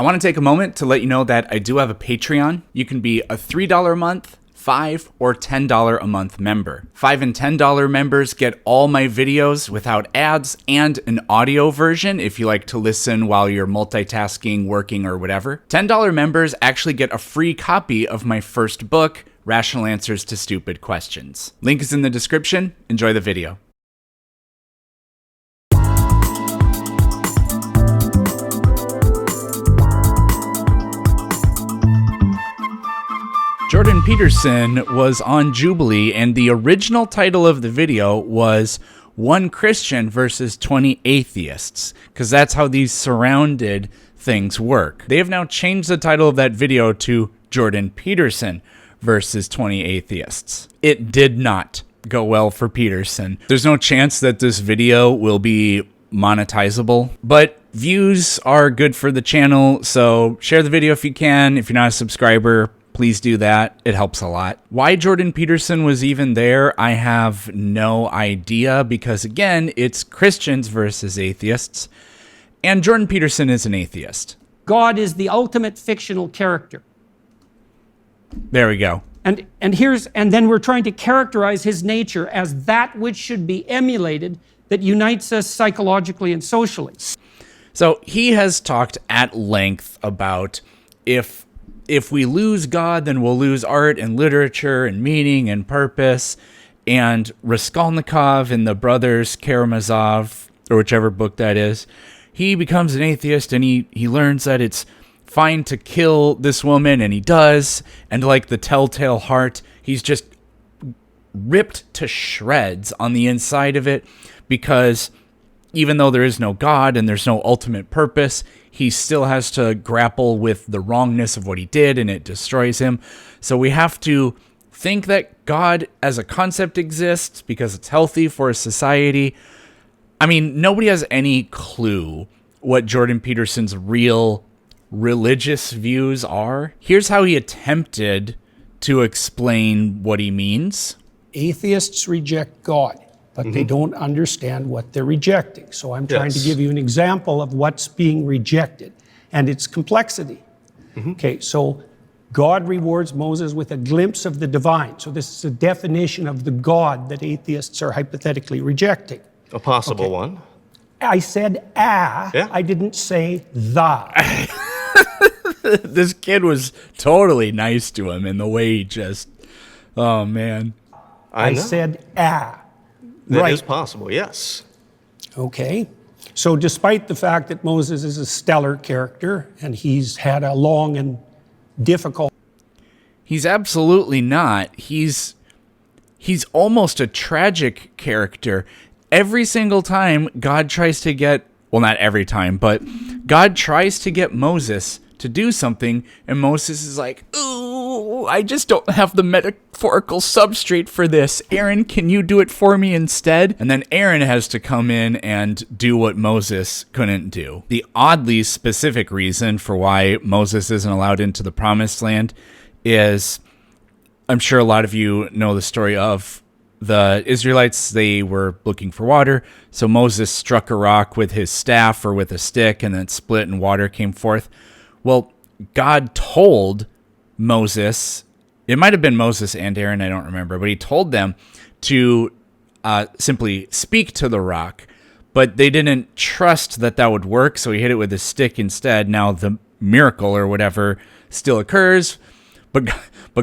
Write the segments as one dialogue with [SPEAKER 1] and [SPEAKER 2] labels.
[SPEAKER 1] I want to take a moment to let you know that I do have a Patreon. You can be a $3 a month, $5 or $10 a month member. $5 and $10 members get all my videos without ads and an audio version if you like to listen while you're multitasking, working, or whatever. $10 members actually get a free copy of my first book, Rational Answers to Stupid Questions. Link is in the description. Enjoy the video. Jordan Peterson was on Jubilee, and the original title of the video was One Christian versus 20 Atheists, because that's how these surrounded things work. They have now changed the title of that video to Jordan Peterson versus 20 Atheists. It did not go well for Peterson. There's no chance that this video will be monetizable, but views are good for the channel, so share the video if you can. If you're not a subscriber, please do that. It helps a lot. Why Jordan Peterson was even there, I have no idea, because again, it's Christians versus atheists, and Jordan Peterson is an atheist.
[SPEAKER 2] God is the ultimate fictional character.
[SPEAKER 1] There we go.
[SPEAKER 2] And then we're trying to characterize his nature as that which should be emulated, that unites us psychologically and socially.
[SPEAKER 1] So he has talked at length about if we lose God, then we'll lose art and literature and meaning and purpose. And Raskolnikov in the Brothers Karamazov, or whichever book that is, he becomes an atheist, and he learns that it's fine to kill this woman, and he does. And like the Telltale Heart, he's just ripped to shreds on the inside of it, because even though there is no God and there's no ultimate purpose, he still has to grapple with the wrongness of what he did, and it destroys him. So we have to think that God as a concept exists because it's healthy for a society. I mean, nobody has any clue what Jordan Peterson's real religious views are. Here's how he attempted to explain what he means.
[SPEAKER 3] Atheists reject God, but they don't understand what they're rejecting. So I'm trying to give you an example of what's being rejected and its complexity. Okay, so God rewards Moses with a glimpse of the divine. So this is a definition of the God that atheists are hypothetically rejecting.
[SPEAKER 4] A possible one.
[SPEAKER 3] I said I didn't say the.
[SPEAKER 1] This kid was totally nice to him in the way he just, oh man.
[SPEAKER 3] I said
[SPEAKER 4] That is possible, yes.
[SPEAKER 3] Okay. So despite the fact that Moses is a stellar character and he's had a long and difficult...
[SPEAKER 1] He's absolutely not. He's almost a tragic character. Every single time God tries to get, well, not every time, but God tries to get Moses to do something, and Moses is like, ooh, I just don't have the metaphorical substrate for this. Aaron, can you do it for me instead? And then Aaron has to come in and do what Moses couldn't do. The oddly specific reason for why Moses isn't allowed into the promised land is, I'm sure a lot of you know the story of the Israelites. They were looking for water, so Moses struck a rock with his staff or with a stick, and then it split and water came forth. Well, God told Moses, it might have been Moses and Aaron, I don't remember, but he told them to simply speak to the rock, but they didn't trust that that would work, so he hit it with a stick instead. Now the miracle or whatever still occurs, but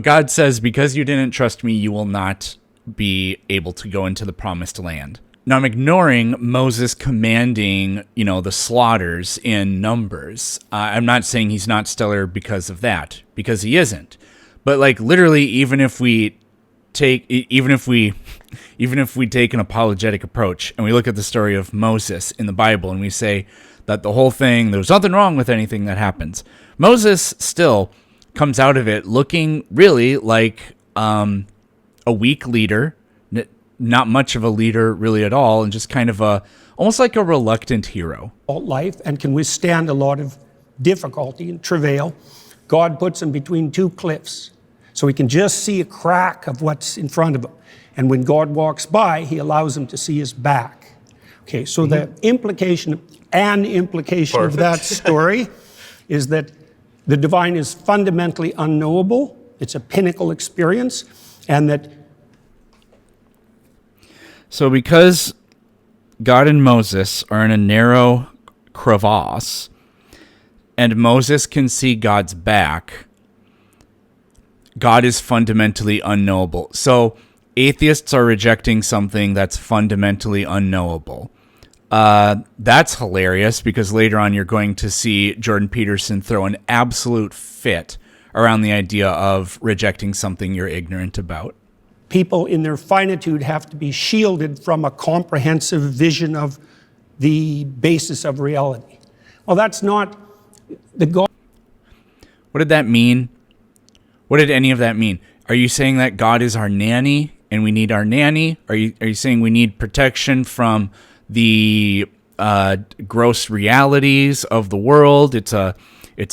[SPEAKER 1] God says, because you didn't trust me, you will not be able to go into the promised land. Now, I'm ignoring Moses commanding, the slaughters in Numbers. I'm not saying he's not stellar because of that, because he isn't. But like literally, even if we take an apologetic approach and we look at the story of Moses in the Bible and we say that the whole thing, there's nothing wrong with anything that happens, Moses still comes out of it looking really like a weak leader. Not much of a leader really at all, and just kind of almost like a reluctant hero.
[SPEAKER 3] Life and can withstand a lot of difficulty and travail. God puts him between two cliffs, so he can just see a crack of what's in front of him. And when God walks by, he allows him to see his back. Okay, so the implication of that story is that the divine is fundamentally unknowable. It's a pinnacle experience, and that...
[SPEAKER 1] So because God and Moses are in a narrow crevasse, and Moses can see God's back, God is fundamentally unknowable. So atheists are rejecting something that's fundamentally unknowable. That's hilarious, because later on you're going to see Jordan Peterson throw an absolute fit around the idea of rejecting something you're ignorant about.
[SPEAKER 3] People in their finitude have to be shielded from a comprehensive vision of the basis of reality. Well, that's not the God.
[SPEAKER 1] What did that mean? What did any of that mean? Are you saying that God is our nanny and we need our nanny? Are you saying we need protection from the gross realities of the world? It's a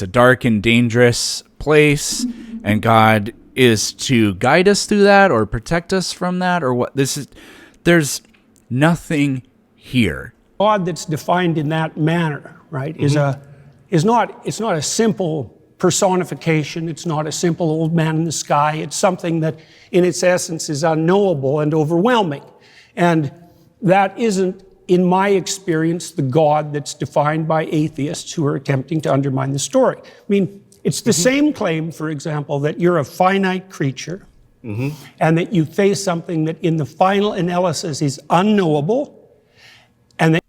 [SPEAKER 1] dark and dangerous place, and God is to guide us through that or protect us from that, or what? There's nothing here.
[SPEAKER 3] God that's defined in that manner, right, is not a simple personification. It's not a simple old man in the sky. It's something that in its essence is unknowable and overwhelming. And that isn't, in my experience, the God that's defined by atheists who are attempting to undermine the story. I mean, it's the same claim, for example, that you're a finite creature and that you face something that in the final analysis is unknowable, and that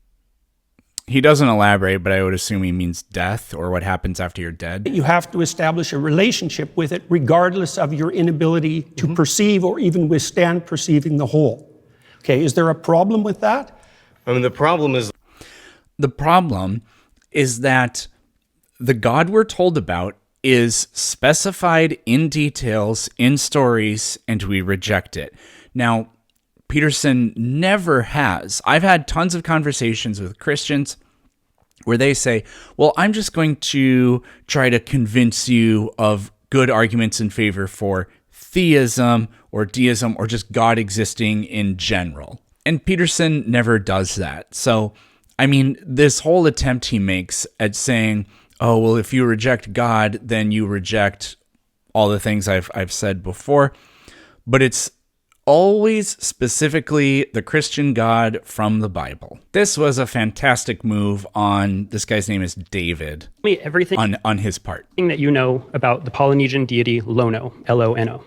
[SPEAKER 1] He doesn't elaborate, but I would assume he means death or what happens after you're dead.
[SPEAKER 3] you have to establish a relationship with it regardless of your inability to perceive or even withstand perceiving the whole. Okay, is there a problem with that?
[SPEAKER 4] I mean, the problem is
[SPEAKER 1] that the God we're told about is specified in details, in stories, and we reject it. Now, Peterson never has. I've had tons of conversations with Christians where they say, well, I'm just going to try to convince you of good arguments in favor for theism or deism or just God existing in general. And Peterson never does that. So, I mean, this whole attempt he makes at saying, oh, well, if you reject God, then you reject all the things I've said before. But it's always specifically the Christian God from the Bible. This was a fantastic move on, this guy's name is David.
[SPEAKER 5] Tell me everything
[SPEAKER 1] on his part.
[SPEAKER 5] that you know about the Polynesian deity Lono, L-O-N-O.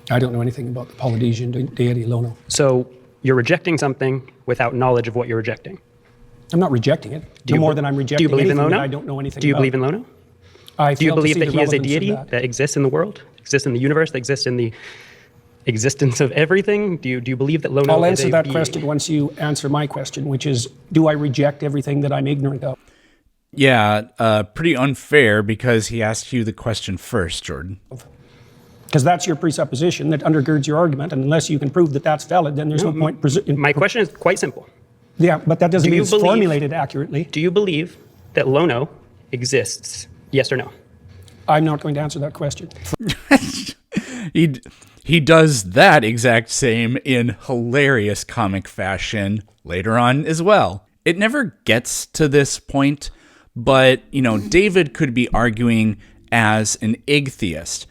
[SPEAKER 3] I don't know anything about the Polynesian deity Lono.
[SPEAKER 5] So you're rejecting something without knowledge of what you're rejecting.
[SPEAKER 3] I'm not rejecting it. No more than I'm rejecting
[SPEAKER 5] do you believe in
[SPEAKER 3] anything
[SPEAKER 5] Lono?
[SPEAKER 3] that I don't know anything about.
[SPEAKER 5] Do you believe in Lono? Do you believe that he is a deity that exists in the world, exists in the universe, that exists in the existence of everything? Do you believe that Lono
[SPEAKER 3] I'll
[SPEAKER 5] is
[SPEAKER 3] answer
[SPEAKER 5] a
[SPEAKER 3] that
[SPEAKER 5] being?
[SPEAKER 3] question once you answer my question, which is, do I reject everything that I'm ignorant of?
[SPEAKER 1] Yeah, pretty unfair because he asked you the question first, Jordan.
[SPEAKER 3] Because that's your presupposition that undergirds your argument, and unless you can prove that that's valid, then there's no point.
[SPEAKER 5] My question is quite simple.
[SPEAKER 3] Yeah, but that doesn't
[SPEAKER 5] Do
[SPEAKER 3] mean
[SPEAKER 5] you
[SPEAKER 3] it's
[SPEAKER 5] believe-
[SPEAKER 3] formulated accurately.
[SPEAKER 5] Do you believe that Lono exists? Yes or no?
[SPEAKER 3] I'm not going to answer that question.
[SPEAKER 1] He does that exact same in hilarious comic fashion later on as well. It never gets to this point, but, you know, David could be arguing as an igtheist,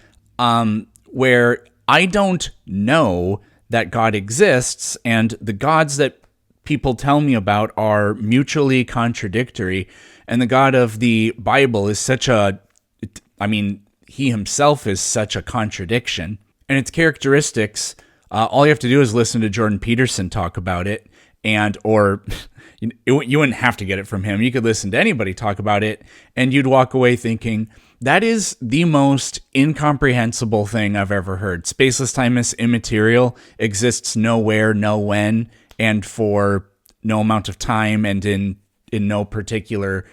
[SPEAKER 1] where I don't know that God exists, and the gods that people tell me about are mutually contradictory, and the God of the Bible is he himself is such a contradiction. And its characteristics, all you have to do is listen to Jordan Peterson talk about it, or you wouldn't have to get it from him. You could listen to anybody talk about it, and you'd walk away thinking, that is the most incomprehensible thing I've ever heard. Spaceless time is immaterial, exists nowhere, no when, and for no amount of time, and in no particular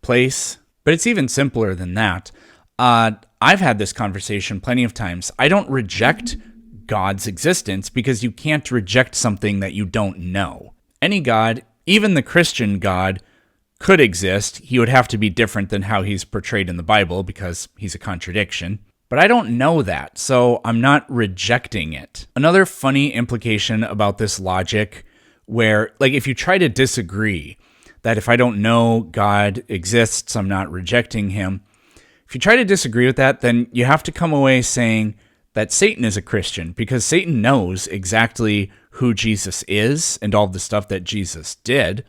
[SPEAKER 1] place. But it's even simpler than that. I've had this conversation plenty of times. I don't reject God's existence because you can't reject something that you don't know. Any God, even the Christian God, could exist. He would have to be different than how he's portrayed in the Bible because he's a contradiction. But I don't know that, so I'm not rejecting it. Another funny implication about this logic where, like, if you try to disagree, that if I don't know God exists, I'm not rejecting him. If you try to disagree with that, then you have to come away saying that Satan is a Christian, because Satan knows exactly who Jesus is and all the stuff that Jesus did.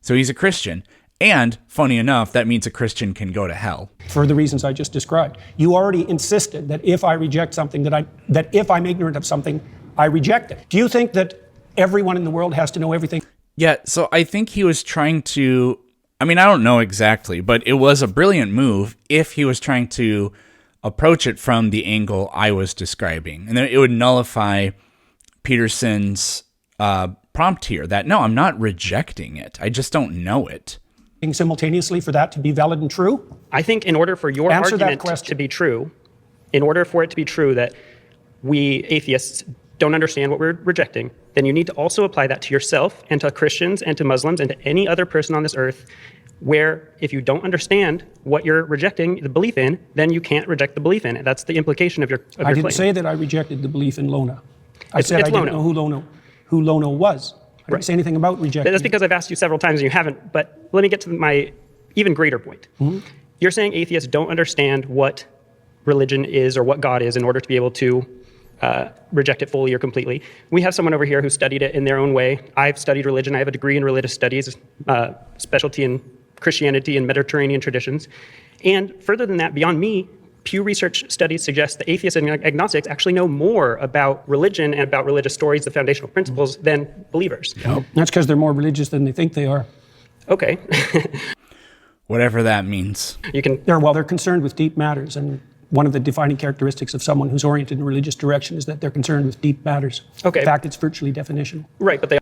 [SPEAKER 1] So he's a Christian. And, funny enough, that means a Christian can go to hell.
[SPEAKER 3] For the reasons I just described. You already insisted that if I reject something, that if I'm ignorant of something, I reject it. Do you think that everyone in the world has to know everything?
[SPEAKER 1] Yeah, so I think he was trying to, I don't know exactly, but it was a brilliant move if he was trying to approach it from the angle I was describing. And then it would nullify Peterson's prompt here that, no, I'm not rejecting it. I just don't know it.
[SPEAKER 3] Simultaneously for that to be valid and true?
[SPEAKER 5] I think in order for your argument to be true, in order for it to be true that we atheists don't understand what we're rejecting, then you need to also apply that to yourself and to Christians and to Muslims and to any other person on this earth, where if you don't understand what you're rejecting the belief in, then you can't reject the belief in it. That's the implication of your claim.
[SPEAKER 3] I didn't say that I rejected the belief in Lona. I said I didn't know who Lona was. I didn't say anything about rejecting.
[SPEAKER 5] That's because I've asked you several times and you haven't, but let me get to my even greater point. Mm-hmm. You're saying atheists don't understand what religion is or what God is in order to be able to reject it fully or completely. We have someone over here who studied it in their own way. I've studied religion. I have a degree in religious studies, specialty in Christianity and Mediterranean traditions. And further than that, beyond me, Pew Research studies suggest that atheists and agnostics actually know more about religion and about religious stories, the foundational principles, than believers.
[SPEAKER 3] Yep. That's because they're more religious than they think they are.
[SPEAKER 5] Okay.
[SPEAKER 1] Whatever that means.
[SPEAKER 3] They're concerned with deep matters, and one of the defining characteristics of someone who's oriented in a religious direction is that they're concerned with deep matters.
[SPEAKER 5] Okay.
[SPEAKER 3] In fact, it's virtually definitional.
[SPEAKER 5] Right, but they...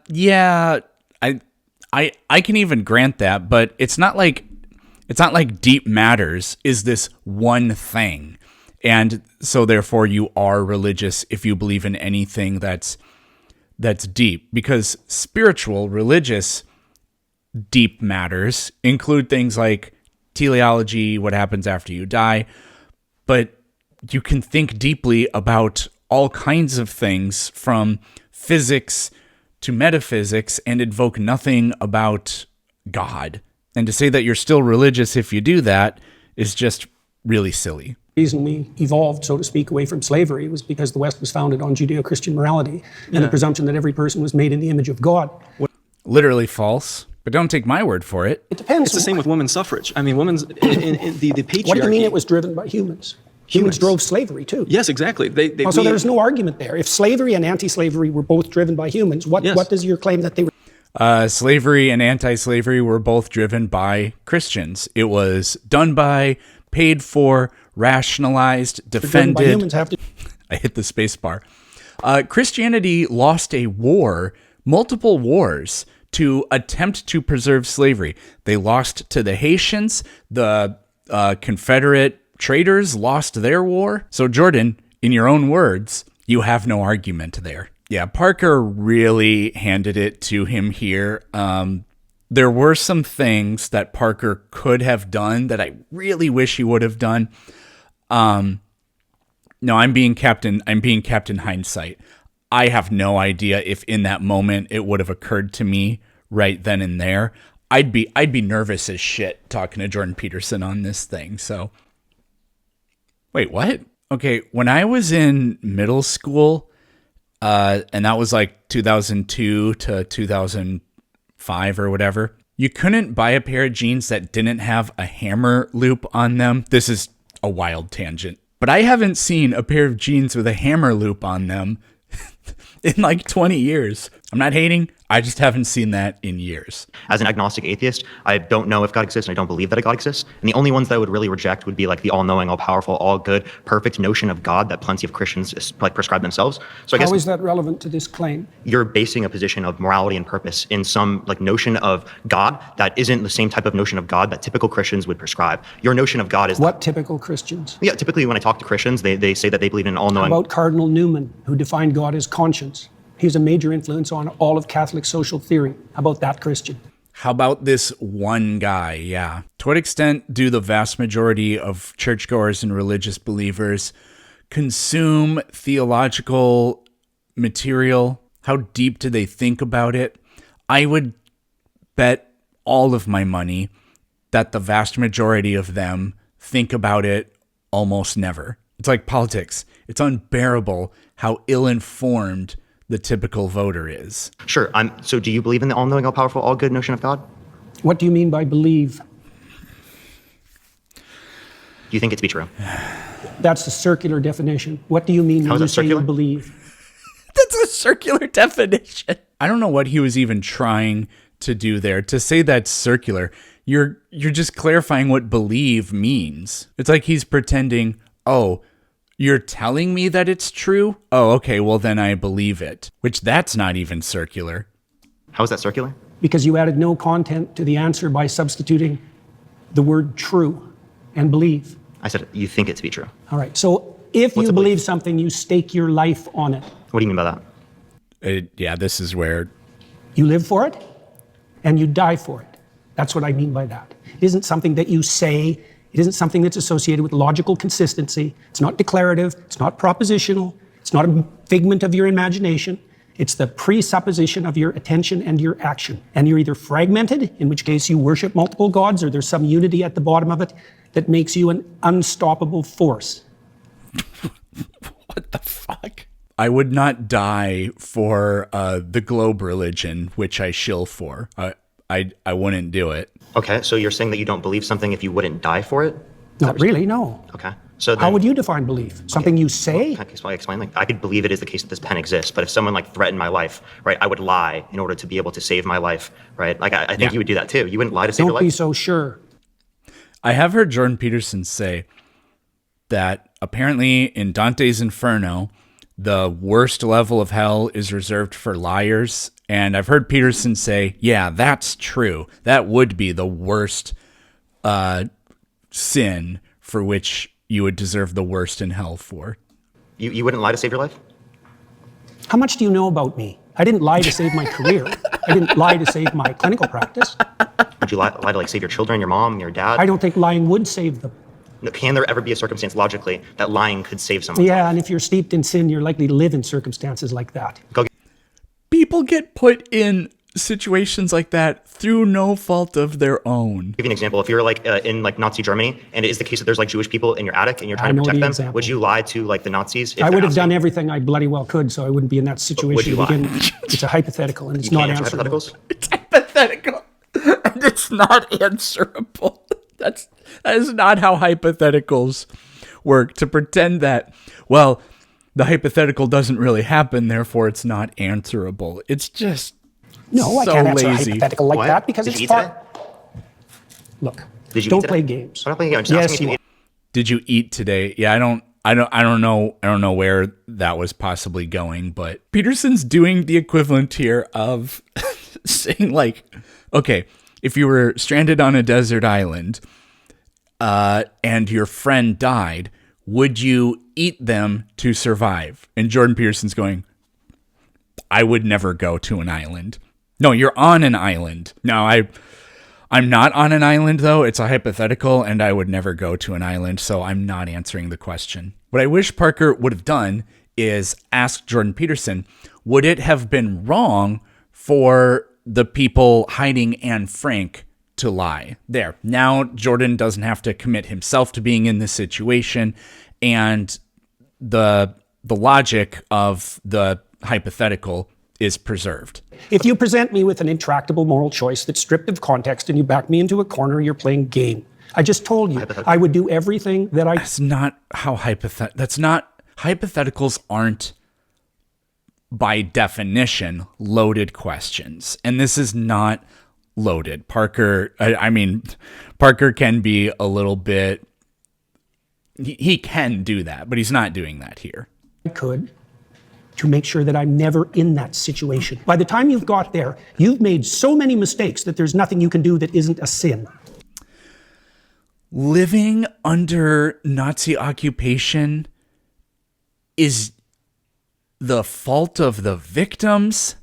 [SPEAKER 1] Yeah, I can even grant that, but it's not like deep matters is this one thing. And so therefore you are religious if you believe in anything that's deep, because spiritual, religious, deep matters include things like teleology, what happens after you die, but you can think deeply about all kinds of things from physics to metaphysics and invoke nothing about God. And to say that you're still religious if you do that is just really silly.
[SPEAKER 3] The reason we evolved, so to speak, away from slavery was because the West was founded on Judeo-Christian morality and the presumption that every person was made in the image of God.
[SPEAKER 1] Literally false, but don't take my word for it.
[SPEAKER 3] It depends.
[SPEAKER 6] It's the same with women's suffrage. I mean, women's in the patriarchy.
[SPEAKER 3] What do you mean it was driven by humans? Humans drove slavery too.
[SPEAKER 6] Yes, exactly.
[SPEAKER 3] So there's no argument there. If slavery and anti-slavery were both driven by humans, what does your claim that they were?
[SPEAKER 1] Slavery and anti-slavery were both driven by Christians. It was done by, paid for, rationalized, defended.
[SPEAKER 3] By humans have to.
[SPEAKER 1] I hit the space bar. Christianity lost a war, multiple wars, to attempt to preserve slavery. They lost to the Haitians. The Confederate traders lost their war. So Jordan, in your own words, you have no argument there. Yeah, Parker really handed it to him here. There were some things that Parker could have done that I really wish he would have done. No, I'm being Captain Hindsight. I have no idea if in that moment it would have occurred to me right then and there. I'd be nervous as shit talking to Jordan Peterson on this thing. So, wait, what? Okay, when I was in middle school, and that was like 2002 to 2005 or whatever, you couldn't buy a pair of jeans that didn't have a hammer loop on them. This is a wild tangent, but I haven't seen a pair of jeans with a hammer loop on them in like 20 years. I'm not hating. I just haven't seen that in years.
[SPEAKER 7] As an agnostic atheist, I don't know if God exists, and I don't believe that God exists. And the only ones that I would really reject would be like the all-knowing, all-powerful, all-good, perfect notion of God that plenty of Christians like prescribe themselves. So I guess
[SPEAKER 3] how is that relevant to this claim?
[SPEAKER 7] You're basing a position of morality and purpose in some like notion of God that isn't the same type of notion of God that typical Christians would prescribe. Your notion of God is
[SPEAKER 3] what typical Christians?
[SPEAKER 7] Yeah, typically when I talk to Christians, they say that they believe in an all-knowing.
[SPEAKER 3] How about Cardinal Newman, who defined God as conscience? He's a major influence on all of Catholic social theory. How about that Christian?
[SPEAKER 1] How about this one guy? Yeah. To what extent do the vast majority of churchgoers and religious believers consume theological material? How deep do they think about it? I would bet all of my money that the vast majority of them think about it almost never. It's like politics. It's unbearable how ill-informed the typical voter is.
[SPEAKER 7] Sure. So do you believe in the all-knowing, all-powerful, all-good notion of God?
[SPEAKER 3] What do you mean by believe?
[SPEAKER 7] Do you think it to be true?
[SPEAKER 3] That's a circular definition. What do you mean
[SPEAKER 7] How
[SPEAKER 3] when
[SPEAKER 7] is
[SPEAKER 3] you
[SPEAKER 7] that
[SPEAKER 3] say you
[SPEAKER 7] circular?
[SPEAKER 3] believe?
[SPEAKER 1] That's a circular definition. I don't know what he was even trying to do there. To say that's circular, you're just clarifying what believe means. It's like he's pretending, oh, you're telling me that it's true? Oh, okay, well then I believe it. Which that's not even circular.
[SPEAKER 7] How is that circular?
[SPEAKER 3] Because you added no content to the answer by substituting the word true and believe.
[SPEAKER 7] I said you think it to be true.
[SPEAKER 3] All right, so if
[SPEAKER 7] What's
[SPEAKER 3] you
[SPEAKER 7] a
[SPEAKER 3] believe
[SPEAKER 7] belief?
[SPEAKER 3] something, you stake your life on it.
[SPEAKER 7] What do you mean by that?
[SPEAKER 1] Yeah, this is where
[SPEAKER 3] You live for it and you die for it. That's what I mean by that. It isn't something that you say. It isn't something that's associated with logical consistency. It's not declarative. It's not propositional. It's not a figment of your imagination. It's the presupposition of your attention and your action. And you're either fragmented, in which case you worship multiple gods, or there's some unity at the bottom of it that makes you an unstoppable force.
[SPEAKER 1] what the fuck? I would not die for the globe religion, which I shill for. I wouldn't do it.
[SPEAKER 7] Okay, so you're saying that you don't believe something if you wouldn't die for it?
[SPEAKER 3] Not really, no.
[SPEAKER 7] Okay. So then,
[SPEAKER 3] How would you define belief? Something you say?
[SPEAKER 7] Can I explain? Like, I could believe it is the case that this pen exists, but if someone like threatened my life, right, I would lie in order to be able to save my life, right? Like, I think
[SPEAKER 1] Yeah.
[SPEAKER 7] you would do that too. You wouldn't lie to save your
[SPEAKER 3] Don't be
[SPEAKER 7] life.
[SPEAKER 3] so sure.
[SPEAKER 1] I have heard Jordan Peterson say that apparently in Dante's Inferno, the worst level of hell is reserved for liars. And I've heard Peterson say, yeah, that's true. That would be the worst sin for which you would deserve the worst in hell for.
[SPEAKER 7] You wouldn't lie to save your life?
[SPEAKER 3] How much do you know about me? I didn't lie to save my career. I didn't lie to save my clinical practice.
[SPEAKER 7] Would you lie to like save your children, your mom, your dad?
[SPEAKER 3] I don't think lying would save them.
[SPEAKER 7] Can there ever be a circumstance logically that lying could save someone?
[SPEAKER 3] Yeah, and if you're steeped in sin, you're likely to live in circumstances like that.
[SPEAKER 1] People get put in situations like that through no fault of their own.
[SPEAKER 7] Give you an example. If you're like in like Nazi Germany, and it is the case that there's like Jewish people in your attic and you're trying to
[SPEAKER 3] know
[SPEAKER 7] protect
[SPEAKER 3] the
[SPEAKER 7] them,
[SPEAKER 3] example.
[SPEAKER 7] would you lie to like the Nazis? If
[SPEAKER 3] I
[SPEAKER 7] they're
[SPEAKER 3] would have done
[SPEAKER 7] asking?
[SPEAKER 3] everything I bloody well could, so I wouldn't be in that situation
[SPEAKER 7] you
[SPEAKER 3] to begin
[SPEAKER 7] lie?
[SPEAKER 3] with. It's a hypothetical, and it's
[SPEAKER 7] You
[SPEAKER 3] not
[SPEAKER 7] can't answer
[SPEAKER 3] answerable.
[SPEAKER 7] hypotheticals?
[SPEAKER 1] It's hypothetical, and it's not answerable. That is not how hypotheticals work. To pretend that, well, the hypothetical doesn't really happen, therefore it's not answerable. It's just
[SPEAKER 3] No, I
[SPEAKER 1] so
[SPEAKER 3] can't answer a
[SPEAKER 1] lazy.
[SPEAKER 3] hypothetical like
[SPEAKER 7] What?
[SPEAKER 3] that because
[SPEAKER 7] Did
[SPEAKER 3] it's
[SPEAKER 7] you eat
[SPEAKER 3] far. Look,
[SPEAKER 7] Did you
[SPEAKER 3] don't
[SPEAKER 7] eat
[SPEAKER 3] play
[SPEAKER 7] today?
[SPEAKER 3] games.
[SPEAKER 7] I'm not playing games. I'm just
[SPEAKER 3] Yes,
[SPEAKER 7] asking
[SPEAKER 3] you
[SPEAKER 7] if
[SPEAKER 3] are.
[SPEAKER 1] Did you eat today? Yeah, I don't know where that was possibly going, but Peterson's doing the equivalent here of saying like, okay, if you were stranded on a desert island, and your friend died, would you eat them to survive? And Jordan Peterson's going, I would never go to an island. No, you're on an island. No, I'm not on an island, though. It's a hypothetical, and I would never go to an island, so I'm not answering the question. What I wish Parker would have done is ask Jordan Peterson, would it have been wrong for the people hiding Anne Frank to lie? There. Now Jordan doesn't have to commit himself to being in this situation, and the logic of the hypothetical is preserved.
[SPEAKER 3] If you present me with an intractable moral choice that's stripped of context and you back me into a corner, you're playing game. I just told you I would do everything that I...
[SPEAKER 1] That's not how hypotheticals aren't by definition loaded questions. And this is not loaded. Parker can be a little bit, he can do that, but he's not doing that here.
[SPEAKER 3] could to make sure that I'm never in that situation. By the time you've got there, you've made so many mistakes that there's nothing you can do that isn't a sin.
[SPEAKER 1] Living under Nazi occupation is the fault of the victims?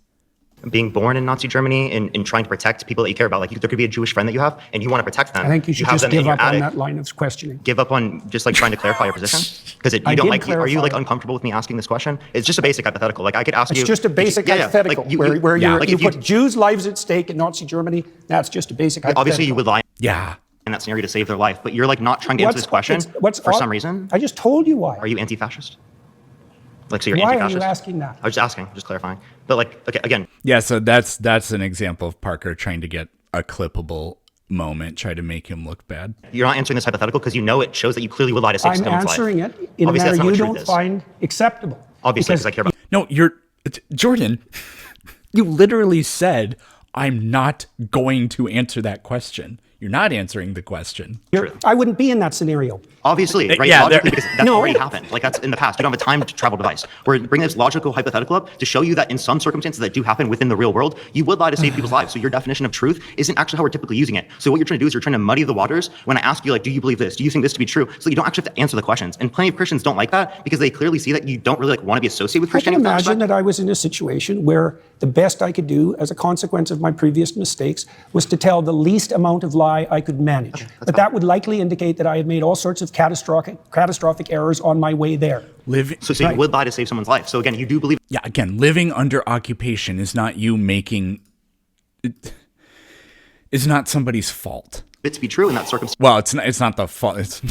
[SPEAKER 7] being born in Nazi Germany and trying to protect people that you care about. Like there could be a Jewish friend that you have and you want to protect them.
[SPEAKER 3] I think you should
[SPEAKER 7] have
[SPEAKER 3] just
[SPEAKER 7] them in
[SPEAKER 3] give
[SPEAKER 7] your
[SPEAKER 3] up on
[SPEAKER 7] attic.
[SPEAKER 3] that line of questioning.
[SPEAKER 7] Give up on just like trying to clarify your position? Because you don't like, are you like uncomfortable with me asking this question? It's just a basic hypothetical. Like I could ask you.
[SPEAKER 3] It's just a basic hypothetical
[SPEAKER 7] like
[SPEAKER 3] where
[SPEAKER 7] like
[SPEAKER 3] you put Jews' lives at stake in Nazi Germany. That's just a basic hypothetical.
[SPEAKER 7] Obviously you would lie
[SPEAKER 1] Yeah.
[SPEAKER 7] in that scenario to save their life, but you're like not trying to answer this question for some reason.
[SPEAKER 3] I just told you why.
[SPEAKER 7] Are you anti-fascist? Like, so you're
[SPEAKER 3] Why
[SPEAKER 7] anti-fascist?
[SPEAKER 3] are you asking that?
[SPEAKER 7] I was just asking, just clarifying. But like, okay, again.
[SPEAKER 1] Yeah, so that's an example of Parker trying to get a clippable moment, try to make him look bad.
[SPEAKER 7] You're not answering this hypothetical because you know it shows that you clearly would lie to save
[SPEAKER 3] I'm
[SPEAKER 7] someone's life.
[SPEAKER 3] answering it in
[SPEAKER 7] Obviously,
[SPEAKER 3] a
[SPEAKER 7] that's not
[SPEAKER 3] manner
[SPEAKER 7] what
[SPEAKER 3] you
[SPEAKER 7] truth
[SPEAKER 3] don't
[SPEAKER 7] is.
[SPEAKER 3] find acceptable.
[SPEAKER 7] Obviously, because I care about.
[SPEAKER 1] No, Jordan, you literally said, I'm not going to answer that question. You're not answering the question.
[SPEAKER 3] I wouldn't be in that scenario.
[SPEAKER 7] Obviously, right?
[SPEAKER 1] Yeah,
[SPEAKER 7] Logically, because that's
[SPEAKER 3] No.
[SPEAKER 7] already happened. Like that's in the past. You don't have a time travel device. We're bringing this logical hypothetical up to show you that in some circumstances that do happen within the real world, you would lie to save people's lives. So your definition of truth isn't actually how we're typically using it. So what you're trying to do is you're trying to muddy the waters when I ask you, like, do you believe this? Do you think this to be true? So you don't actually have to answer the questions. And plenty of Christians don't like that because they clearly see that you don't really like want to be associated with
[SPEAKER 3] I can
[SPEAKER 7] Christianity.
[SPEAKER 3] imagine that I was in a situation where the best I could do as a consequence of my previous mistakes was to tell the least amount of lie I could manage. But that would likely indicate that I had made all sorts of catastrophic errors on my way there.
[SPEAKER 7] So you would lie to save someone's life. So again, you do believe.
[SPEAKER 1] Yeah, again, living under occupation is not you making it is not somebody's fault.
[SPEAKER 7] It to be true in that circumstance.
[SPEAKER 1] Well, it's not the fault.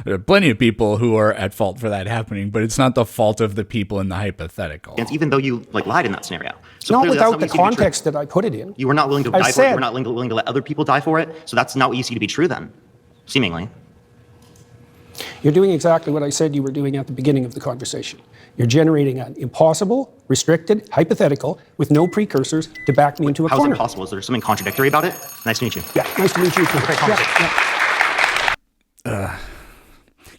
[SPEAKER 1] There are plenty of people who are at fault for that happening, but it's not the fault of the people in the hypothetical.
[SPEAKER 7] Even though you like lied in that scenario. So
[SPEAKER 3] Not
[SPEAKER 7] clearly that's
[SPEAKER 3] without
[SPEAKER 7] what
[SPEAKER 3] the
[SPEAKER 7] you see to be true.
[SPEAKER 3] context that I put it in.
[SPEAKER 7] You were not willing to
[SPEAKER 3] I
[SPEAKER 7] die for it.
[SPEAKER 3] said-
[SPEAKER 7] You were not willing to let other people die for it. So that's not what you see to be true then, seemingly.
[SPEAKER 3] You're doing exactly what I said you were doing at the beginning of the conversation. You're generating an impossible, restricted, hypothetical with no precursors to back me into a
[SPEAKER 7] How is
[SPEAKER 3] corner.
[SPEAKER 7] it possible? Is there something contradictory about it? Nice to meet you.
[SPEAKER 3] Yeah, nice to meet you too. Yeah.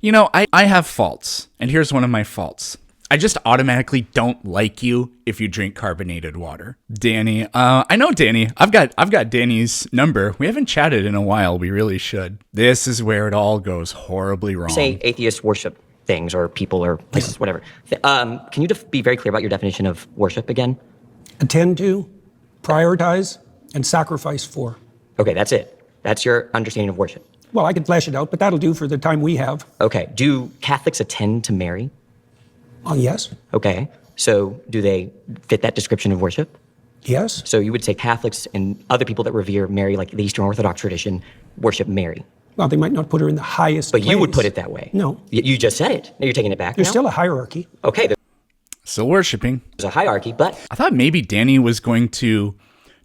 [SPEAKER 1] You know, I have faults, and here's one of my faults. I just automatically don't like you if you drink carbonated water. Danny, I know Danny. I've got Danny's number. We haven't chatted in a while. We really should. This is where it all goes horribly wrong.
[SPEAKER 8] Say atheists worship things or people or places, whatever. Can you be very clear about your definition of worship again?
[SPEAKER 3] Attend to, prioritize, and sacrifice for.
[SPEAKER 8] Okay, that's it. That's your understanding of worship.
[SPEAKER 3] Well, I could flesh it out, but that'll do for the time we have.
[SPEAKER 8] Okay. Do Catholics attend to Mary?
[SPEAKER 3] Oh, yes.
[SPEAKER 8] Okay. So do they fit that description of worship?
[SPEAKER 3] Yes.
[SPEAKER 8] So you would say Catholics and other people that revere Mary, like the Eastern Orthodox tradition, worship Mary.
[SPEAKER 3] Well, they might not put her in the highest
[SPEAKER 8] But you would
[SPEAKER 3] place.
[SPEAKER 8] put it that way.
[SPEAKER 3] No.
[SPEAKER 8] You just said it. Now you're taking it back.
[SPEAKER 3] There's
[SPEAKER 8] now?
[SPEAKER 3] still a hierarchy.
[SPEAKER 8] Okay.
[SPEAKER 1] Still worshiping.
[SPEAKER 8] There's a hierarchy, but
[SPEAKER 1] I thought maybe Danny was going to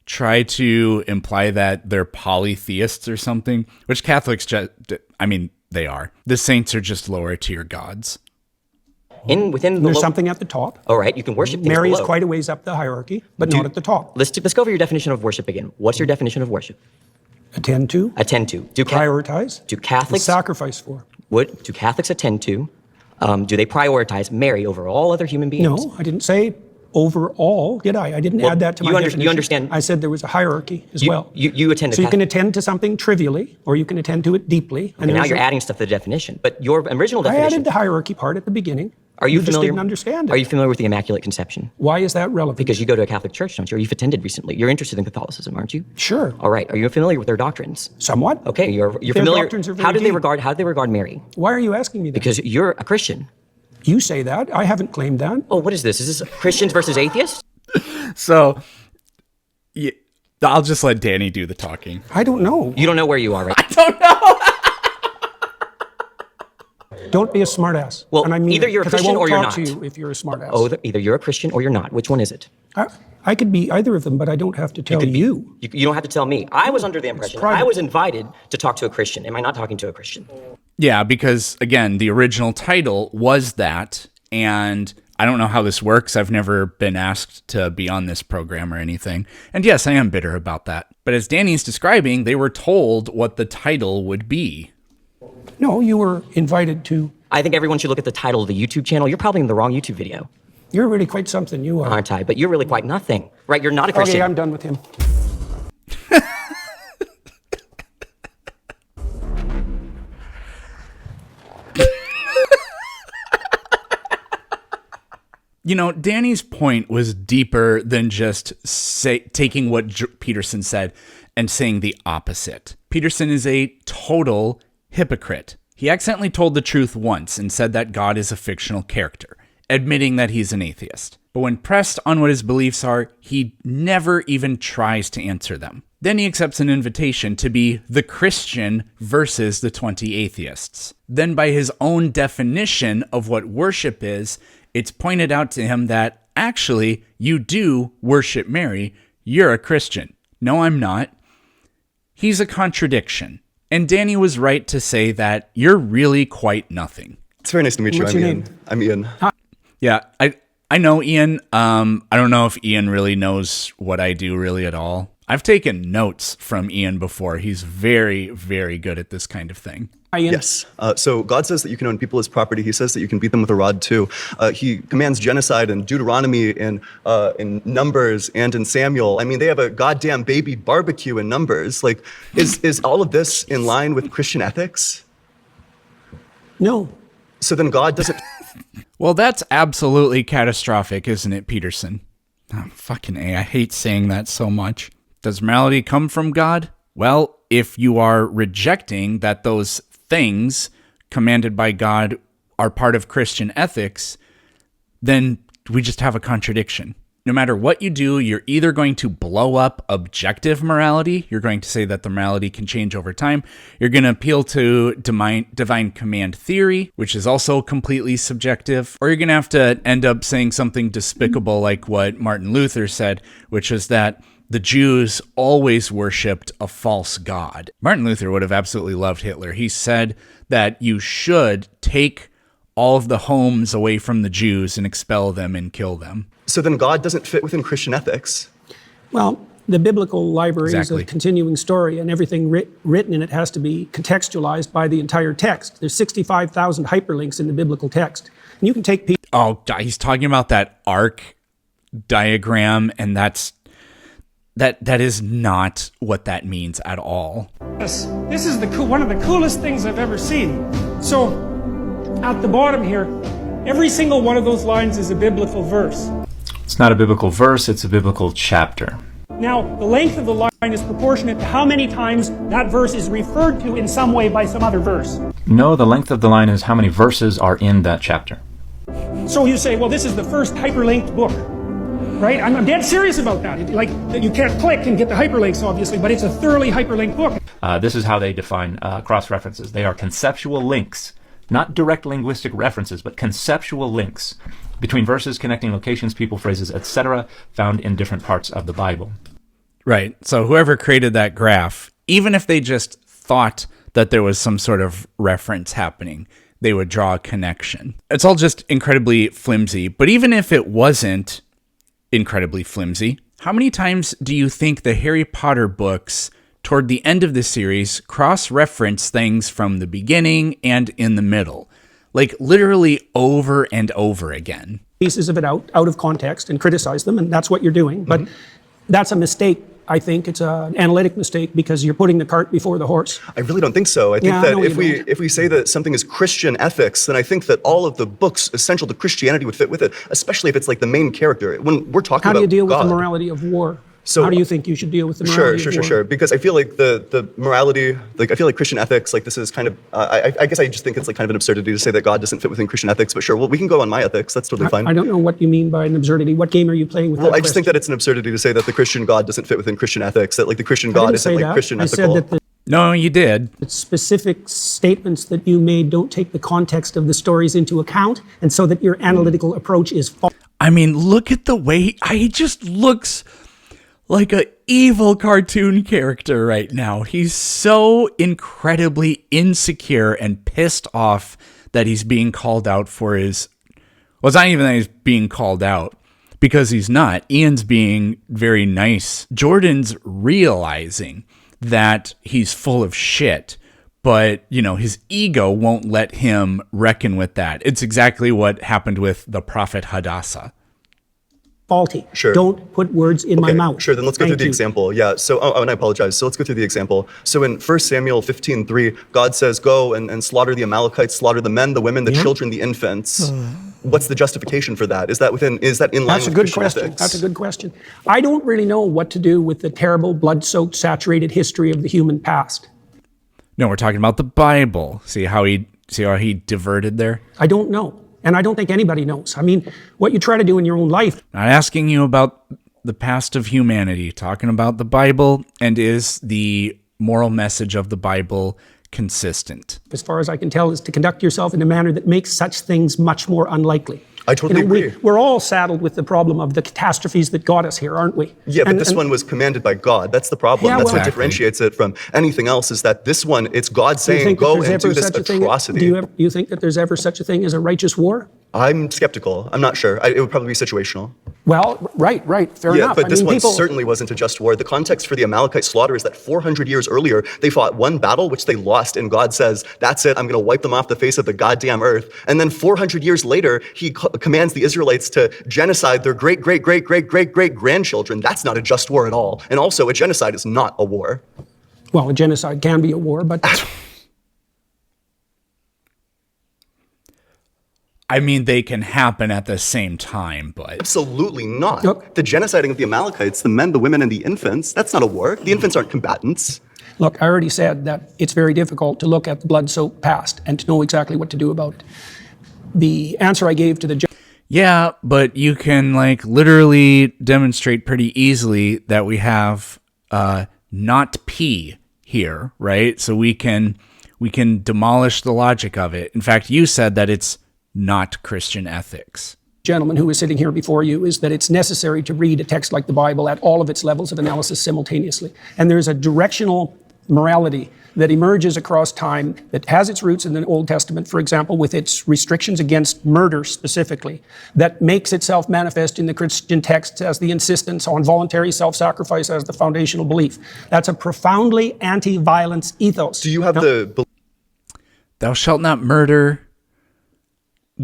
[SPEAKER 1] try to imply that they're polytheists or something, which Catholics they are. The saints are just lower tier gods.
[SPEAKER 8] within the
[SPEAKER 3] There's something at the top.
[SPEAKER 8] All right, you can worship things
[SPEAKER 3] Mary is
[SPEAKER 8] below.
[SPEAKER 3] quite a ways up the hierarchy, but not at the top.
[SPEAKER 8] Let's go over your definition of worship again. What's your definition of worship?
[SPEAKER 3] Attend to,
[SPEAKER 8] Attend to.
[SPEAKER 3] prioritize,
[SPEAKER 8] Do
[SPEAKER 3] and
[SPEAKER 8] Catholics
[SPEAKER 3] sacrifice for.
[SPEAKER 8] do Catholics attend to? Do they prioritize Mary over all other human beings?
[SPEAKER 3] No, I didn't say overall, did I? I didn't
[SPEAKER 8] Well,
[SPEAKER 3] add that to
[SPEAKER 8] you
[SPEAKER 3] my
[SPEAKER 8] under- you
[SPEAKER 3] definition.
[SPEAKER 8] understand-
[SPEAKER 3] I said there was a hierarchy as well.
[SPEAKER 8] You attend to
[SPEAKER 3] So you can
[SPEAKER 8] Catholic-
[SPEAKER 3] attend to something trivially, or you can attend to it deeply.
[SPEAKER 8] And now
[SPEAKER 3] there's
[SPEAKER 8] you're
[SPEAKER 3] a-
[SPEAKER 8] adding stuff to the definition. But your original
[SPEAKER 3] I
[SPEAKER 8] definition.
[SPEAKER 3] added the hierarchy part at the beginning.
[SPEAKER 8] Are you
[SPEAKER 3] just
[SPEAKER 8] familiar?
[SPEAKER 3] didn't understand it.
[SPEAKER 8] Are you familiar with the Immaculate Conception?
[SPEAKER 3] Why is that relevant?
[SPEAKER 8] Because you go to a Catholic church, don't you? Or you've attended recently. You're interested in Catholicism, aren't you?
[SPEAKER 3] Sure.
[SPEAKER 8] All right. Are you familiar with their doctrines?
[SPEAKER 3] Somewhat.
[SPEAKER 8] Okay, you're
[SPEAKER 3] Their
[SPEAKER 8] familiar.
[SPEAKER 3] doctrines are
[SPEAKER 8] How
[SPEAKER 3] very
[SPEAKER 8] do they
[SPEAKER 3] deep.
[SPEAKER 8] regard Mary?
[SPEAKER 3] Why are you asking me that?
[SPEAKER 8] Because you're a Christian.
[SPEAKER 3] You say that. I haven't claimed that.
[SPEAKER 8] Oh, what is this? Is this Christians versus atheists?
[SPEAKER 1] So, yeah, I'll just let Danny do the talking.
[SPEAKER 3] I don't know.
[SPEAKER 8] You don't know where you are, right?
[SPEAKER 1] I don't know.
[SPEAKER 3] Don't be a smartass.
[SPEAKER 8] Well,
[SPEAKER 3] and I mean
[SPEAKER 8] either
[SPEAKER 3] it,
[SPEAKER 8] you're a
[SPEAKER 3] 'cause I
[SPEAKER 8] Christian
[SPEAKER 3] won't
[SPEAKER 8] or you're
[SPEAKER 3] talk
[SPEAKER 8] not.
[SPEAKER 3] to you if you're a smartass.
[SPEAKER 8] Oh, either you're a Christian or you're not. Which one is it?
[SPEAKER 3] I could be either of them, but I don't have to tell you.
[SPEAKER 8] You don't have to tell me. I was under the impression
[SPEAKER 3] private.
[SPEAKER 8] I was invited to talk to a Christian. Am I not talking to a Christian?
[SPEAKER 1] Yeah, because again, the original title was that, and I don't know how this works. I've never been asked to be on this program or anything. And yes, I am bitter about that. But as Danny's describing, they were told what the title would be.
[SPEAKER 3] No, you were invited to.
[SPEAKER 8] I think everyone should look at the title of the YouTube channel. You're probably in the wrong YouTube video,
[SPEAKER 3] You're really quite something. You are.
[SPEAKER 8] aren't I? But you're really quite nothing, right? You're not a Christian.
[SPEAKER 3] Okay, I'm done with him.
[SPEAKER 1] You know, Danny's point was deeper than just taking what Peterson said and saying the opposite. Peterson is a total hypocrite. He accidentally told the truth once and said that God is a fictional character, admitting that he's an atheist. But when pressed on what his beliefs are, he never even tries to answer them. Then he accepts an invitation to be the Christian versus the 20 atheists. Then by his own definition of what worship is, it's pointed out to him that, actually, you do worship Mary. You're a Christian. No, I'm not. He's a contradiction. And Danny was right to say that you're really quite nothing.
[SPEAKER 9] It's very nice to meet you.
[SPEAKER 3] What's your name?
[SPEAKER 9] I'm Ian.
[SPEAKER 1] Yeah, I know Ian. I don't know if Ian really knows what I do really at all. I've taken notes from Ian before. He's very, very good at this kind of thing.
[SPEAKER 3] Ian?
[SPEAKER 9] Yes. So God says that you can own people as property. He says that you can beat them with a rod too. He commands genocide in Deuteronomy, in Numbers, and in Samuel. I mean, they have a goddamn baby barbecue in Numbers. Like, is all of this in line with Christian ethics?
[SPEAKER 3] No.
[SPEAKER 9] So then God doesn't...
[SPEAKER 1] Well, that's absolutely catastrophic, isn't it, Peterson? Oh, fucking A, I hate saying that so much. Does morality come from God? Well, if you are rejecting that those things commanded by God are part of Christian ethics, then we just have a contradiction. No matter what you do, you're either going to blow up objective morality, you're going to say that the morality can change over time, you're going to appeal to divine command theory, which is also completely subjective, or you're going to have to end up saying something despicable like what Martin Luther said, which is that the Jews always worshipped a false god. Martin Luther would have absolutely loved Hitler. He said that you should take all of the homes away from the Jews and expel them and kill them.
[SPEAKER 9] So then God doesn't fit within Christian ethics.
[SPEAKER 3] Well, the biblical library
[SPEAKER 1] Exactly.
[SPEAKER 3] is a continuing story, and everything written in it has to be contextualized by the entire text. There's 65,000 hyperlinks in the biblical text. And you can take people...
[SPEAKER 1] Oh, he's talking about that arc diagram, and that is not what that means at all.
[SPEAKER 2] This is one of the coolest things I've ever seen. So, at the bottom here, every single one of those lines is a biblical verse.
[SPEAKER 10] It's not a biblical verse, it's a biblical chapter.
[SPEAKER 2] Now, the length of the line is proportionate to how many times that verse is referred to in some way by some other verse.
[SPEAKER 10] No, the length of the line is how many verses are in that chapter.
[SPEAKER 2] So you say, well, this is the first hyperlinked book, right? I'm dead serious about that. You can't click and get the hyperlinks, obviously, but it's a thoroughly hyperlinked book.
[SPEAKER 10] This is how they define cross-references. They are conceptual links, not direct linguistic references, but conceptual links between verses, connecting locations, people, phrases, etc., found in different parts of the Bible.
[SPEAKER 1] Right. So whoever created that graph, even if they just thought that there was some sort of reference happening, they would draw a connection. It's all just incredibly flimsy. But even if it wasn't incredibly flimsy, how many times do you think the Harry Potter books toward the end of the series cross-reference things from the beginning and in the middle? Like literally over and over again.
[SPEAKER 3] Pieces of it out of context and criticize them, and that's what you're doing. But that's a mistake, I think. It's an analytic mistake because you're putting the cart before the horse.
[SPEAKER 9] I really don't think so. I think that if we say that something is Christian ethics, then I think that all of the books essential to Christianity would fit with it, especially if it's like the main character. When we're talking about
[SPEAKER 3] How do you deal
[SPEAKER 9] God,
[SPEAKER 3] with the morality of war?
[SPEAKER 9] So,
[SPEAKER 3] how do you think you should deal with the morality of war?
[SPEAKER 9] Sure. Because I feel like the morality, like I feel like Christian ethics, like this is kind of, I guess I just think it's like kind of an absurdity to say that God doesn't fit within Christian ethics, but sure, well, we can go on my ethics. That's totally fine.
[SPEAKER 3] I don't know what you mean by an absurdity. What game are you playing with?
[SPEAKER 9] Well, I just think that it's an absurdity to say that the Christian God doesn't fit within Christian ethics, that like the Christian God isn't like Christian ethical.
[SPEAKER 3] I said that
[SPEAKER 1] No, you did.
[SPEAKER 3] the specific statements that you made don't take the context of the stories into account, and so that your analytical approach is false.
[SPEAKER 1] I mean, look at the way he just looks like an evil cartoon character right now. He's so incredibly insecure and pissed off that he's being called out for his... Well, it's not even that he's being called out, because he's not. Ian's being very nice. Jordan's realizing that he's full of shit, but, you know, his ego won't let him reckon with that. It's exactly what happened with the prophet Hadassah.
[SPEAKER 3] Faulty.
[SPEAKER 9] Sure.
[SPEAKER 3] Don't put words in my mouth.
[SPEAKER 9] Sure, then let's go through the example. Yeah, so, and I apologize. So let's go through the example. So in 1 Samuel 15:3, God says, go and slaughter the Amalekites, slaughter the men, the women, the children, the infants. What's the justification for that? Is that in line
[SPEAKER 3] That's a
[SPEAKER 9] with
[SPEAKER 3] good
[SPEAKER 9] Christian
[SPEAKER 3] question.
[SPEAKER 9] ethics?
[SPEAKER 3] That's a good question. I don't really know what to do with the terrible, blood-soaked, saturated history of the human past.
[SPEAKER 1] No, we're talking about the Bible. See how he diverted there?
[SPEAKER 3] I don't know. And I don't think anybody knows. I mean, what you try to do in your own life.
[SPEAKER 1] Not asking you about the past of humanity, talking about the Bible, and is the moral message of the Bible consistent?
[SPEAKER 3] As far as I can tell, is to conduct yourself in a manner that makes such things much more unlikely.
[SPEAKER 9] I totally agree.
[SPEAKER 3] We're all saddled with the problem of the catastrophes that got us here, aren't we?
[SPEAKER 9] Yeah, but this one was commanded by God. That's the problem.
[SPEAKER 3] Yeah,
[SPEAKER 9] That's
[SPEAKER 3] well,
[SPEAKER 9] what differentiates it from anything else, is that this one, it's God saying, go and do this atrocity.
[SPEAKER 3] Do you think that there's ever such a thing as a righteous war?
[SPEAKER 9] I'm skeptical. I'm not sure. It would probably be situational.
[SPEAKER 3] Well, right, fair enough.
[SPEAKER 9] But this one certainly wasn't a just war. The context for the Amalekite slaughter is that 400 years earlier, they fought one battle, which they lost, and God says, that's it, I'm going to wipe them off the face of the goddamn earth. And then 400 years later, he commands the Israelites to genocide their great-great-great-great-great-great-grandchildren. That's not a just war at all. And also, a genocide is not a war.
[SPEAKER 3] Well, a genocide can be a war, but...
[SPEAKER 1] I mean, they can happen at the same time, but...
[SPEAKER 9] Absolutely not.
[SPEAKER 3] Look,
[SPEAKER 9] the genociding of the Amalekites, the men, the women, and the infants, that's not a war. The infants aren't combatants.
[SPEAKER 3] Look, I already said that it's very difficult to look at the blood-soaked past and to know exactly what to do about it. The answer I gave to the judge...
[SPEAKER 1] Yeah, but you can, literally demonstrate pretty easily that we have not P here, right? So we can demolish the logic of it. In fact, you said that it's not Christian ethics.
[SPEAKER 3] Gentleman who is sitting here before you, is that it's necessary to read a text like the Bible at all of its levels of analysis simultaneously. And there's a directional morality that emerges across time that has its roots in the Old Testament, for example, with its restrictions against murder specifically, that makes itself manifest in the Christian texts as the insistence on voluntary self-sacrifice as the foundational belief. That's a profoundly anti-violence ethos.
[SPEAKER 9] Do you have
[SPEAKER 1] Thou shalt not murder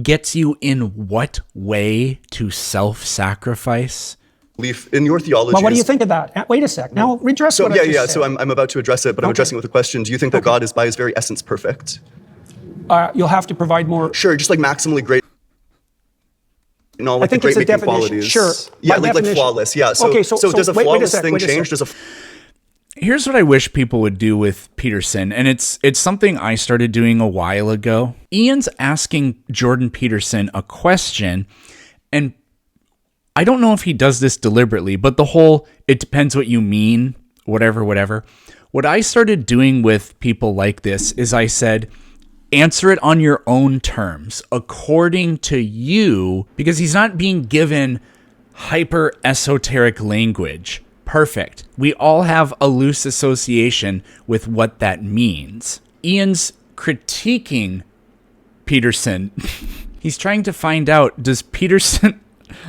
[SPEAKER 1] gets you in what way to self-sacrifice?
[SPEAKER 9] Belief in your theology.
[SPEAKER 3] Well, what do you think of that? Wait a sec. Now, redress what I just said.
[SPEAKER 9] So I'm about to address it, but I'm addressing it with a question. Do you think that God is by his very essence perfect?
[SPEAKER 3] You'll have to provide more...
[SPEAKER 9] Sure, just maximally great.
[SPEAKER 3] I think it's a definition.
[SPEAKER 9] Qualities.
[SPEAKER 3] Sure.
[SPEAKER 9] Yeah, like flawless. Yeah. So,
[SPEAKER 3] okay,
[SPEAKER 9] so does a flawless thing change?
[SPEAKER 1] Here's what I wish people would do with Peterson, and it's something I started doing a while ago. Ian's asking Jordan Peterson a question, and I don't know if he does this deliberately, but the whole, it depends what you mean, whatever. What I started doing with people like this is I said, answer it on your own terms, according to you, because he's not being given hyper esoteric language. Perfect. We all have a loose association with what that means. Ian's critiquing Peterson. He's trying to find out, does Peterson...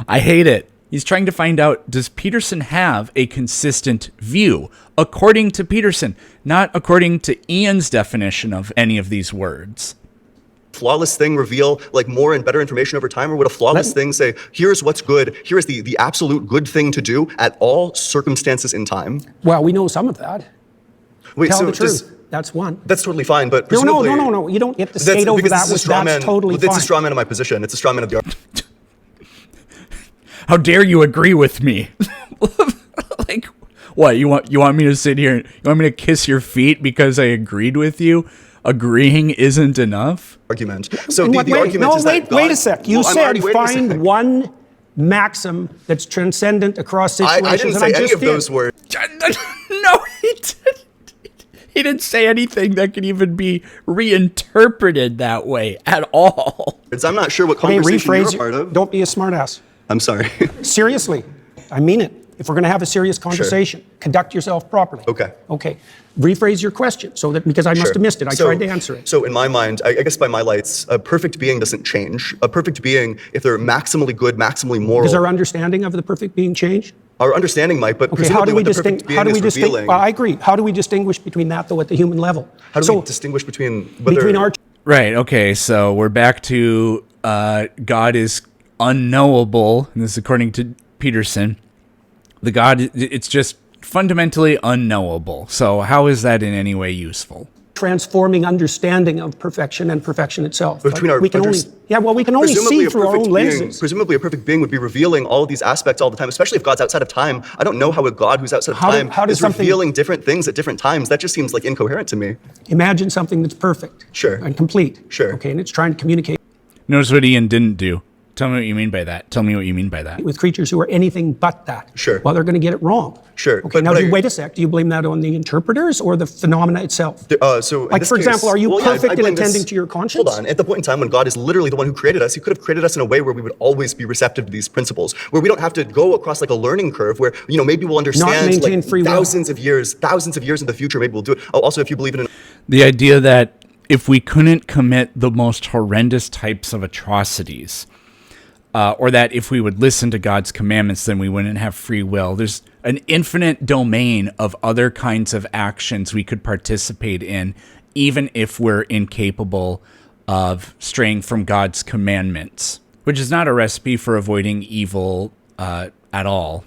[SPEAKER 1] I hate it. He's trying to find out, does Peterson have a consistent view? According to Peterson, not according to Ian's definition of any of these words.
[SPEAKER 9] Flawless thing reveal more and better information over time, or would a flawless thing say, here's what's good, here's the absolute good thing to do at all circumstances in time?
[SPEAKER 3] Well, we know some of that.
[SPEAKER 9] Wait,
[SPEAKER 3] Tell
[SPEAKER 9] so
[SPEAKER 3] the truth. That's one.
[SPEAKER 9] That's totally fine, but presumably...
[SPEAKER 3] No. You don't get to skate over that. That's totally fine.
[SPEAKER 9] It's a straw man of my position. It's a straw man of the argument.
[SPEAKER 1] How dare you agree with me? What, you want me to sit here, you want me to kiss your feet because I agreed with you? Agreeing isn't enough?
[SPEAKER 9] Argument. So the argument is that God...
[SPEAKER 3] Wait a sec. You said find one maxim that's transcendent across situations.
[SPEAKER 9] I didn't say any of those words.
[SPEAKER 1] No, he didn't. He didn't say anything that could even be reinterpreted that way at all.
[SPEAKER 9] I'm not sure what conversation you're a part of.
[SPEAKER 3] Don't be a smartass.
[SPEAKER 9] I'm sorry.
[SPEAKER 3] Seriously. I mean it. If we're going to have a serious conversation, conduct yourself properly. Okay. Rephrase your question because I must have missed it. I tried to answer it.
[SPEAKER 9] So in my mind, I guess by my lights, a perfect being doesn't change. A perfect being, if they're maximally good, maximally moral...
[SPEAKER 3] Does our understanding of the perfect being change?
[SPEAKER 9] Our understanding might, but
[SPEAKER 3] presumably
[SPEAKER 9] what the perfect being is revealing...
[SPEAKER 3] Well, I agree. How do we distinguish between that, though, at the human level?
[SPEAKER 9] How do we distinguish between whether...
[SPEAKER 1] Right, okay, so we're back to God is unknowable, and this is according to Peterson. The God, it's just fundamentally unknowable. So how is that in any way useful?
[SPEAKER 3] transforming understanding of perfection and perfection itself.
[SPEAKER 9] Between our
[SPEAKER 3] we can only, we can only see through our own lenses.
[SPEAKER 9] Presumably a perfect being would be revealing all of these aspects all the time, especially if God's outside of time. I don't know how a God who's outside of time is revealing different things at different times. That just seems like incoherent to me.
[SPEAKER 3] Imagine something that's perfect.
[SPEAKER 9] Sure.
[SPEAKER 3] And complete.
[SPEAKER 9] Sure.
[SPEAKER 3] Okay, and it's trying to communicate.
[SPEAKER 1] Notice what Ian didn't do. Tell me what you mean by that. Tell me what you mean by that.
[SPEAKER 3] With creatures who are anything but that.
[SPEAKER 9] Sure.
[SPEAKER 3] Well, they're going to get it wrong.
[SPEAKER 9] Sure.
[SPEAKER 3] Okay, now wait a sec. Do you blame that on the interpreters or the phenomena itself?
[SPEAKER 9] So
[SPEAKER 3] like, for example, are you perfect in attending to your conscience?
[SPEAKER 9] Hold on. At the point in time when God is literally the one who created us, he could have created us in a way where we would always be receptive to these principles, where we don't have to go across like a learning curve where, maybe we'll understand like thousands of years in the future, maybe we'll do it. Oh, also, if you believe in
[SPEAKER 1] the idea that if we couldn't commit the most horrendous types of atrocities, or that if we would listen to God's commandments, then we wouldn't have free will. There's an infinite domain of other kinds of actions we could participate in, even if we're incapable of straying from God's commandments, which is not a recipe for avoiding evil at all.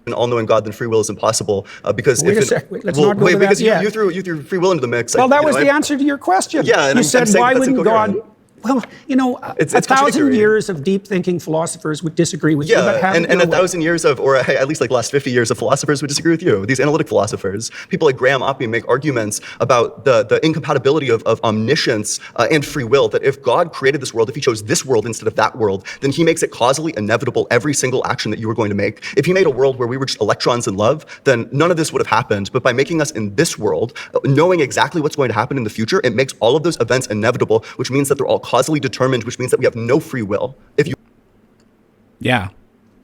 [SPEAKER 9] An all-knowing God, then free will is impossible because
[SPEAKER 3] wait a sec. Let's not go to that
[SPEAKER 9] because
[SPEAKER 3] yet.
[SPEAKER 9] you threw free will into the mix.
[SPEAKER 3] Well, that was the answer to your question.
[SPEAKER 9] Yeah, and
[SPEAKER 3] you said, why wouldn't God?
[SPEAKER 9] Well,
[SPEAKER 3] it's 1,000 years of deep-thinking philosophers would disagree with you. But
[SPEAKER 9] and 1,000 years of, or at least like last 50 years of philosophers would disagree with you. These analytic philosophers, people like Graham Oppie make arguments about the incompatibility of omniscience and free will, that if God created this world, if he chose this world instead of that world, then he makes it causally inevitable every single action that you were going to make. If he made a world where we were just electrons in love, then none of this would have happened. But by making us in this world, knowing exactly what's going to happen in the future, it makes all of those events inevitable, which means that they're all causally determined, which means that we have no free will. If you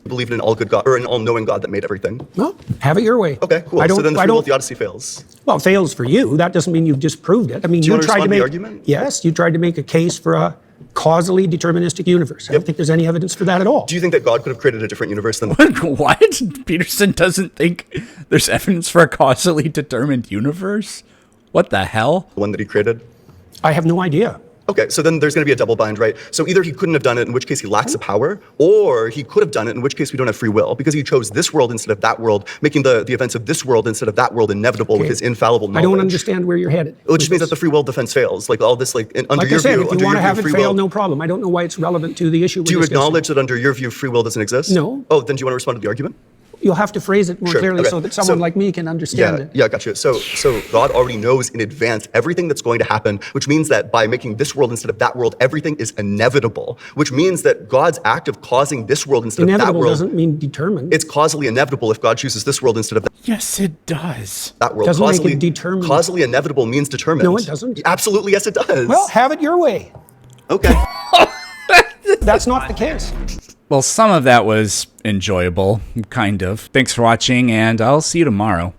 [SPEAKER 9] believe in an all-good God or an all-knowing God that made everything.
[SPEAKER 3] Well, have it your way.
[SPEAKER 9] Okay, cool. So then the free will of the Odyssey fails.
[SPEAKER 3] Well, it fails for you. That doesn't mean you've disproved it. I mean,
[SPEAKER 9] you
[SPEAKER 3] tried to make
[SPEAKER 9] the argument?
[SPEAKER 3] Yes, you tried to make a case for a causally deterministic universe. I don't think there's any evidence for that at all.
[SPEAKER 9] Do you think that God could have created a different universe than
[SPEAKER 1] what? Peterson doesn't think there's evidence for a causally determined universe? What the hell?
[SPEAKER 9] The one that he created?
[SPEAKER 3] I have no idea.
[SPEAKER 9] Okay, so then there's going to be a double bind, right? So either he couldn't have done it, in which case he lacks the power, or he could have done it, in which case we don't have free will, because he chose this world instead of that world, making the events of this world instead of that world inevitable with his infallible knowledge.
[SPEAKER 3] I don't understand where you're headed.
[SPEAKER 9] Well, it just means that the free will defense fails. Like all this, like under
[SPEAKER 3] like
[SPEAKER 9] your
[SPEAKER 3] I said,
[SPEAKER 9] view,
[SPEAKER 3] if you want to have it fail, no problem. I don't know why it's relevant to the issue.
[SPEAKER 9] Do you acknowledge that under your view, free will doesn't exist?
[SPEAKER 3] No.
[SPEAKER 9] Oh, then do you want to respond to the argument?
[SPEAKER 3] You'll have to phrase it more clearly so that someone like me can understand it.
[SPEAKER 9] Yeah, gotcha. So God already knows in advance everything that's going to happen, which means that by making this world instead of that world, everything is inevitable, which means that God's act of causing this world instead of that world...
[SPEAKER 3] Inevitable doesn't mean determined.
[SPEAKER 9] It's causally inevitable if God chooses this world instead of that.
[SPEAKER 1] Yes, it does.
[SPEAKER 9] That world.
[SPEAKER 3] Doesn't make it determined.
[SPEAKER 9] Causally inevitable means determined.
[SPEAKER 3] No, it doesn't.
[SPEAKER 9] Absolutely, yes, it does.
[SPEAKER 3] Well, have it your way.
[SPEAKER 9] Okay.
[SPEAKER 3] That's not the case.
[SPEAKER 1] Well, some of that was enjoyable, kind of. Thanks for watching, and I'll see you tomorrow.